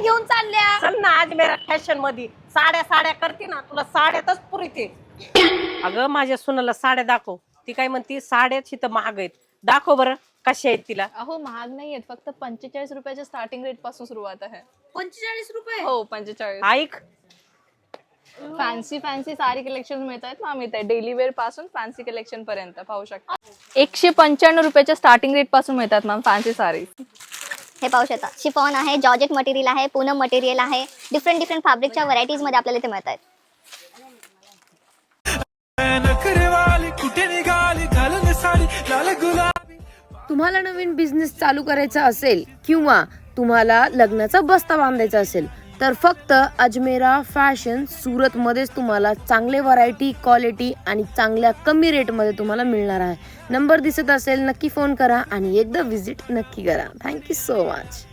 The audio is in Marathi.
घेऊन चालल्या? चल ना अजमेरा फॅशन मध्ये साड्या करते ना, तुला साड्यातच पुरीते. अगं माझ्या सुनाला साड्या दाखव. ती काय म्हणती साड्याच इथं महाग आहेत. दाखव बरं कशा आहेत तिला. अहो महाग नाहीयेत, फक्त 45 रुपयाच्या स्टार्टिंग रेट पासून सुरुवात आहे. 45 रुपये? हो 45. ऐक फॅन्सी सारी कलेक्शन मिळतात ना, मिळतात डेली वेअर पासून फॅन्सी कलेक्शन पर्यंत पाहू शकता. 195 रुपयाच्या स्टार्टिंग रेट पासून मिळतात मॅम फॅन्सी साडी. हे पाहू शकता, शिफॉन आहे, जॉर्जेट मटेरियल आहे, पूनम मटेरियल आहे, डिफरंट फॅब्रिकच्या व्हरायटीज मध्ये आपल्याला इथे मिळतात. तुम्हाला नवीन बिझनेस चालू करायचा असेल किंवा तुम्हाला लग्नाचा बस्ता बांधायचा असेल तर फक्त अजमेरा फॅशन सुरत मध्येच तुम्हाला चांगले व्हरायटी, क्वालिटी आणि चांगल्या कमी रेट मध्ये तुम्हाला मिळणार आहे. नंबर दिसत असेल नक्की फोन करा आणि एकदा विजिट नक्की करा. Thank you so much.